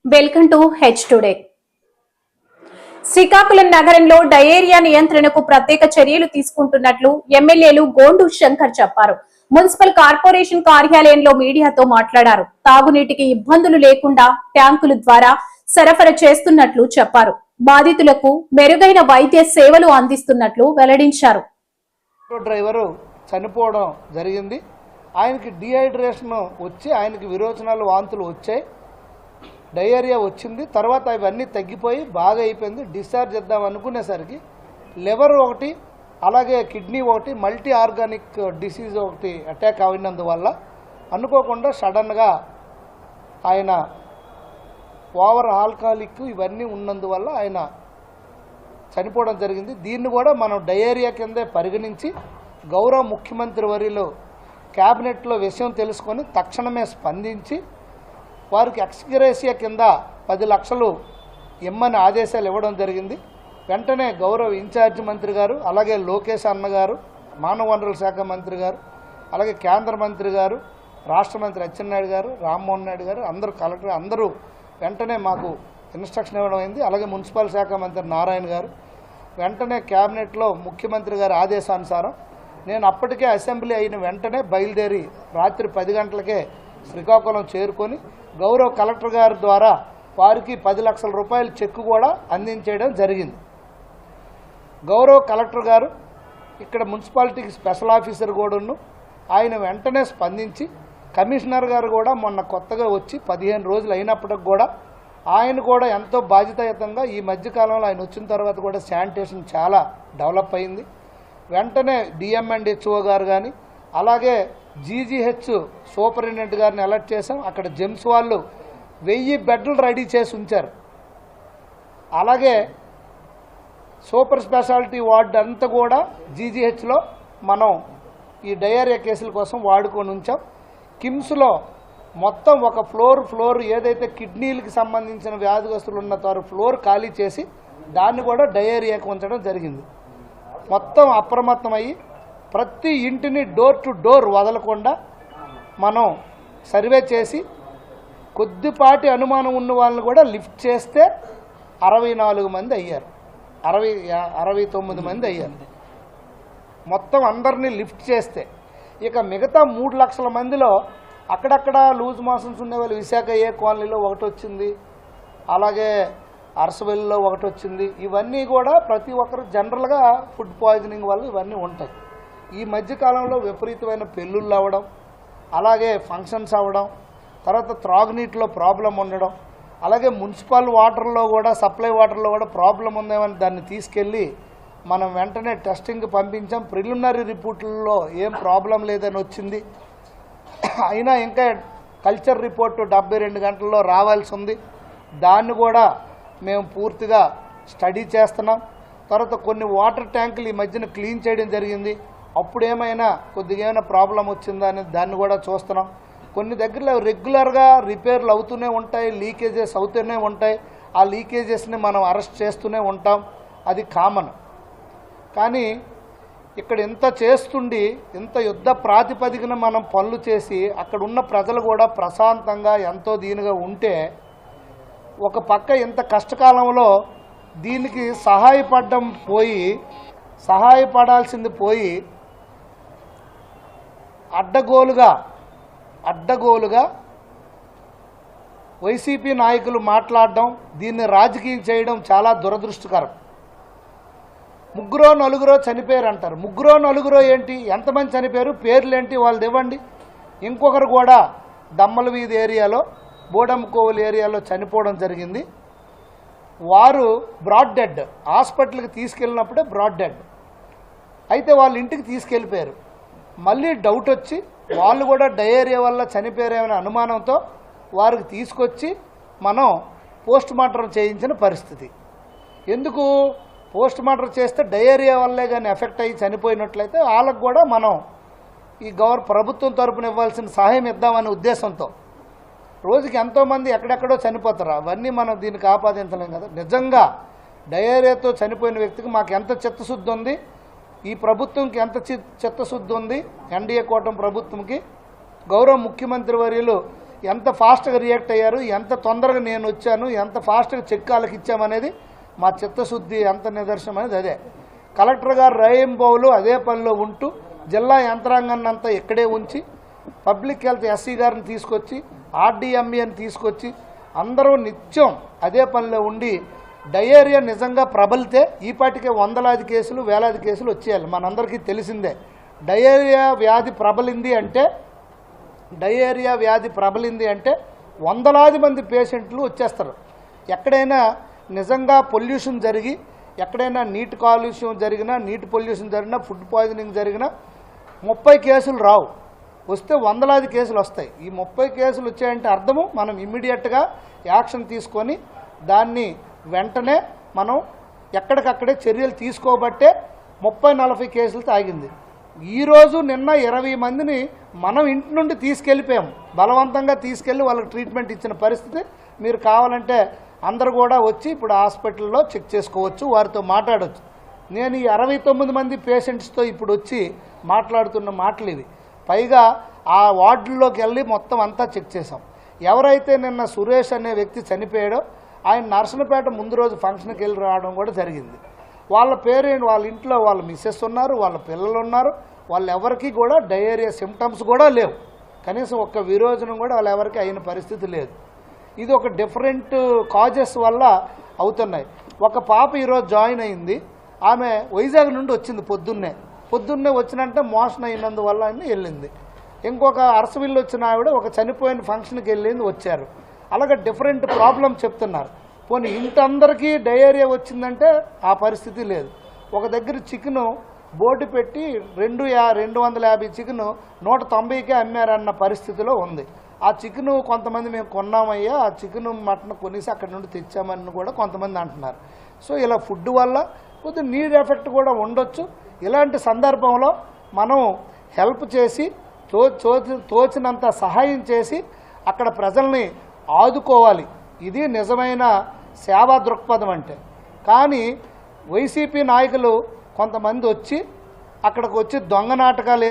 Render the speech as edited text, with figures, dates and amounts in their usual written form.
Welcome to H today. Srikakulam నగరంలో diarrhoea నియంత్రణకు ప్రత్యేక చర్యలు తీసుకుంటున్నట్లు ఎమ్మెల్యేలు గోండు శంకర్ చెప్పారు. మున్సిపల్ కార్పొరేషన్ కార్యాలయంలో మీడియాతో మాట్లాడారు. తాగునీటికి ఇబ్బందులు లేకుండా ట్యాంకుల ద్వారా సరఫరా చేస్తున్నట్లు చెప్పారు. బాధితులకు మెరుగైన వైద్య సేవలు అందిస్తున్నట్లు వెల్లడించారు. డ్రైవరు చనిపోవడం జరిగింది. ఆయనకి డిహైడ్రేషన్ వచ్చి ఆయనకి విరోచనాలు వాంతులు వచ్చాయి, డయేరియా వచ్చింది. తర్వాత ఇవన్నీ తగ్గిపోయి బాగా అయిపోయింది. డిశ్చార్జ్ చేద్దాం అనుకునేసరికి లివర్ ఒకటి అలాగే కిడ్నీ ఒకటి మల్టీ ఆర్గానిక్ డిసీజ్ ఒకటి అటాక్ అయినందువల్ల అనుకోకుండా సడన్గా ఆయన ఓవర్ ఆల్కహాలిక్ ఇవన్నీ ఉన్నందువల్ల ఆయన చనిపోవడం జరిగింది. దీన్ని కూడా మనం డయేరియా కిందే పరిగణించి గౌరవ ముఖ్యమంత్రి వర్యులు క్యాబినెట్లో విషయం తెలుసుకొని తక్షణమే స్పందించి వారికి ఎక్స్గ్రేషియా కింద 10 లక్షలు ఇమ్మని ఆదేశాలు ఇవ్వడం జరిగింది. వెంటనే గౌరవ ఇన్ఛార్జి మంత్రి గారు, అలాగే లోకేష్ అన్న గారు, మానవ వనరుల శాఖ మంత్రి గారు, అలాగే కేంద్ర మంత్రి గారు, రాష్ట్ర మంత్రి అచ్చెన్నాయుడు గారు, రామ్మోహన్ నాయుడు గారు, అందరూ కలెక్టర్ అందరూ వెంటనే మాకు ఇన్స్ట్రక్షన్ ఇవ్వడం అయింది. అలాగే మున్సిపల్ శాఖ మంత్రి నారాయణ గారు వెంటనే క్యాబినెట్లో ముఖ్యమంత్రి గారి ఆదేశానుసారం నేను అప్పటికే అసెంబ్లీ అయిన వెంటనే బయలుదేరి రాత్రి 10 గంటలకే శ్రీకాకుళం చేరుకొని గౌరవ కలెక్టర్ గారి ద్వారా వారికి 10 లక్షల రూపాయల చెక్కు కూడా అందించేయడం జరిగింది. గౌరవ కలెక్టర్ గారు ఇక్కడ మున్సిపాలిటీకి స్పెషల్ ఆఫీసర్ కూడాను ఆయన వెంటనే స్పందించి కమిషనర్ గారు కూడా మొన్న కొత్తగా వచ్చి 15 రోజులు అయినప్పటికి కూడా ఆయన కూడా ఎంతో బాధ్యతాయుతంగా ఈ మధ్యకాలంలో ఆయన వచ్చిన తర్వాత కూడా శానిటేషన్ చాలా డెవలప్ అయింది. వెంటనే డిఎంఎండ్హెచ్ఓ గారు కానీ అలాగే జీజీహెచ్ సూపరింటెండెంట్ గారిని అలర్ట్ చేశాం. అక్కడ జెమ్స్ వాళ్ళు 1000 బెడ్లు రెడీ చేసి ఉంచారు. అలాగే సూపర్ స్పెషాలిటీ వార్డు అంతా కూడా జీజీహెచ్లో మనం ఈ డయేరియా కేసుల కోసం వాడుకొని ఉంచాం. కిమ్స్లో మొత్తం ఒక ఫ్లోర్ ఏదైతే కిడ్నీలకు సంబంధించిన వ్యాధిగ్రస్తులు ఉన్న ఫ్లోర్ ఖాళీ చేసి దాన్ని కూడా డయేరియాకి ఉంచడం జరిగింది. మొత్తం అప్రమత్తమయ్యి ప్రతి ఇంటిని డోర్ టు డోర్ వదలకుండా మనం సర్వే చేసి కొద్దిపాటి అనుమానం ఉన్న వాళ్ళని కూడా లిఫ్ట్ చేస్తే 64 మంది అయ్యారు, 69 మంది అయ్యారు. మొత్తం అందరినీ లిఫ్ట్ చేస్తే ఇక మిగతా 3 లక్షల మందిలో అక్కడక్కడ లూజ్ మోషన్స్ ఉండేవాళ్ళు విశాఖ ఏ కాలనీలో ఒకటి వచ్చింది, అలాగే అరసవెల్లిలో ఒకటి వచ్చింది. ఇవన్నీ కూడా ప్రతి ఒక్కరు జనరల్గా ఫుడ్ పాయిజనింగ్ వల్ల ఇవన్నీ ఉంటాయి. ఈ మధ్యకాలంలో విపరీతమైన పెళ్ళిళ్ళు అవ్వడం, అలాగే ఫంక్షన్స్ అవ్వడం, తర్వాత త్రాగునీటిలో ప్రాబ్లం ఉండడం, అలాగే మున్సిపల్ వాటర్లో కూడా సప్లై వాటర్లో కూడా ప్రాబ్లం ఉందేమని దాన్ని తీసుకెళ్ళి మనం వెంటనే టెస్టింగ్ పంపించాం. ప్రిలిమినరీ రిపోర్టుల్లో ఏం ప్రాబ్లం లేదని వచ్చింది. అయినా ఇంకా కల్చర్ రిపోర్టు 72 గంటల్లో రావాల్సి ఉంది. దాన్ని కూడా మేము పూర్తిగా స్టడీ చేస్తున్నాం. తర్వాత కొన్ని వాటర్ ట్యాంకులు ఈ మధ్యన క్లీన్ చేయడం జరిగింది. అప్పుడు ఏమైనా కొద్దిగా ఏమైనా ప్రాబ్లం వచ్చిందా అనేది దాన్ని కూడా చూస్తున్నాం. కొన్ని దగ్గరలో రెగ్యులర్గా రిపేర్లు అవుతూనే ఉంటాయి, లీకేజెస్ అవుతూనే ఉంటాయి. ఆ లీకేజెస్ని మనం అరెస్ట్ చేస్తూనే ఉంటాం, అది కామన్. కానీ ఇక్కడ ఇంత చేస్తుండి ఇంత యుద్ధ ప్రాతిపదికన మనం పనులు చేసి అక్కడ ఉన్న ప్రజలు కూడా ప్రశాంతంగా ఎంతో దీనిగా ఉంటే ఒక పక్క ఇంత కష్టకాలంలో దీనికి సహాయపడాల్సింది పోయి అడ్డగోలుగా వైసీపీ నాయకులు మాట్లాడడం, దీన్ని రాజకీయం చేయడం చాలా దురదృష్టకరం. 3-4 చనిపోయారు అంటారు. 3-4 ఏంటి, ఎంతమంది చనిపోయారు, పేర్లేంటి వాళ్ళది ఇవ్వండి. ఇంకొకరు కూడా దమ్మల వీధి ఏరియాలో బోడమ్కోవల్ ఏరియాలో చనిపోవడం జరిగింది. వారు బ్రాడ్ డెడ్, హాస్పిటల్కి తీసుకెళ్ళినప్పుడే బ్రాడ్ డెడ్. అయితే వాళ్ళ ఇంటికి తీసుకెళ్ళిపోయారు. మళ్ళీ డౌట్ వచ్చి వాళ్ళు కూడా డయేరియా వల్ల చనిపోయారేమనే అనుమానంతో వారికి తీసుకొచ్చి మనం పోస్ట్ మార్టం చేయించిన పరిస్థితి. ఎందుకు పోస్ట్ మార్టం చేస్తే డయేరియా వల్లే కానీ ఎఫెక్ట్ అయ్యి చనిపోయినట్లయితే వాళ్ళకు కూడా మనం ఈ ప్రభుత్వం తరపున ఇవ్వాల్సిన సహాయం ఇద్దామనే ఉద్దేశంతో రోజుకి ఎంతోమంది ఎక్కడెక్కడో చనిపోతారు. అవన్నీ మనం దీనికి ఆపాదించలేం కదా. నిజంగా డయేరియాతో చనిపోయిన వ్యక్తికి మాకు ఎంత చిత్తశుద్ధి ఉంది, ఈ ప్రభుత్వంకి ఎంత చిత్తశుద్ధి ఉంది, ఎన్డీఏ కూటమి ప్రభుత్వంకి, గౌరవ ముఖ్యమంత్రి వర్యులు ఎంత ఫాస్ట్గా రియాక్ట్ అయ్యారు, ఎంత తొందరగా నేను వచ్చాను, ఎంత ఫాస్ట్గా చెక్ వాళ్ళకి ఇచ్చామనేది మా చిత్తశుద్ధి ఎంత నిదర్శనం అనేది అదే. కలెక్టర్ గారు రైంబౌలు అదే పనిలో ఉంటూ జిల్లా యంత్రాంగాన్ని అంతా ఇక్కడే ఉంచి పబ్లిక్ హెల్త్ ఎస్సీ గారిని తీసుకొచ్చి ఆర్డీఎంఈని తీసుకొచ్చి అందరూ నిత్యం అదే పనిలో ఉండి డయేరియా నిజంగా ప్రబలితే ఈపాటికే వందలాది కేసులు వేలాది కేసులు వచ్చేయాలి. మనందరికీ తెలిసిందే. డయేరియా వ్యాధి ప్రబలింది అంటే వందలాది మంది పేషెంట్లు వచ్చేస్తారు. ఎక్కడైనా నిజంగా పొల్యూషన్ జరిగి, ఎక్కడైనా నీటి కాలుష్యం జరిగినా, నీటి పొల్యూషన్ జరిగినా, ఫుడ్ పాయిజనింగ్ జరిగినా 30 కేసులు రావు, వస్తే వందలాది కేసులు వస్తాయి. ఈ 30 కేసులు వచ్చాయంటే అర్థము మనం ఇమ్మీడియట్గా యాక్షన్ తీసుకొని దాన్ని వెంటనే మనం ఎక్కడికక్కడే చర్యలు తీసుకోబట్టే 30-40 కేసులతో ఆగింది. ఈరోజు నిన్న 20 మందిని మనం ఇంటి నుండి తీసుకెళ్ళిపోయాం, బలవంతంగా తీసుకెళ్ళి వాళ్ళకి ట్రీట్మెంట్ ఇచ్చిన పరిస్థితి. మీరు కావాలంటే అందరు కూడా వచ్చి ఇప్పుడు హాస్పిటల్లో చెక్ చేసుకోవచ్చు, వారితో మాట్లాడవచ్చు. నేను ఈ 69 మంది పేషెంట్స్తో ఇప్పుడు వచ్చి మాట్లాడుతున్న మాటలు ఇవి. పైగా ఆ వార్డుల్లోకి వెళ్ళి మొత్తం అంతా చెక్ చేసాం. ఎవరైతే నిన్న సురేష్ అనే వ్యక్తి చనిపోయాడో ఆయన నర్సనపేట ముందు రోజు ఫంక్షన్కి వెళ్ళి రావడం కూడా జరిగింది. వాళ్ళ పేరెంట్, వాళ్ళ ఇంట్లో వాళ్ళ మిస్సెస్ ఉన్నారు, వాళ్ళ పిల్లలు ఉన్నారు, వాళ్ళు ఎవరికి కూడా డయేరియా సిమ్టమ్స్ కూడా లేవు. కనీసం ఒక్క విరోచనం కూడా వాళ్ళు ఎవరికి అయిన పరిస్థితి లేదు. ఇది ఒక డిఫరెంట్ కాజెస్ వల్ల అవుతున్నాయి. ఒక పాప ఈరోజు జాయిన్ అయింది, ఆమె వైజాగ్ నుండి వచ్చింది పొద్దున్నే వచ్చినంటే మోషన్ అయినందువల్ల అని వెళ్ళింది. ఇంకొక అరసవిల్లు వచ్చిన ఆవిడ ఒక చనిపోయిన ఫంక్షన్కి వెళ్ళింది, వచ్చారు. అలాగే డిఫరెంట్ ప్రాబ్లం చెప్తున్నారు. పోనీ ఇంతందరికీ డయేరియా వచ్చిందంటే ఆ పరిస్థితి లేదు. ఒక దగ్గర చికెను బోర్డు పెట్టి 250 చికెను 190కే అమ్మారన్న పరిస్థితిలో ఉంది. ఆ చికెను కొంతమంది మేము కొన్నామయ్యా, ఆ చికెను మటన్ కొనేసి అక్కడి నుండి తెచ్చామని కూడా కొంతమంది అంటున్నారు. సో ఇలా ఫుడ్ వల్ల కొద్దిగా నీడ్ ఎఫెక్ట్ కూడా ఉండొచ్చు. ఇలాంటి సందర్భంలో మనం హెల్ప్ చేసి తోచినంత సహాయం చేసి అక్కడ ప్రజల్ని ఆదుకోవాలి. ఇది నిజమైన సేవా దృక్పథం అంటే. కానీ వైసీపీ నాయకులు కొంతమంది వచ్చి అక్కడికి వచ్చి దొంగ నాటకాలు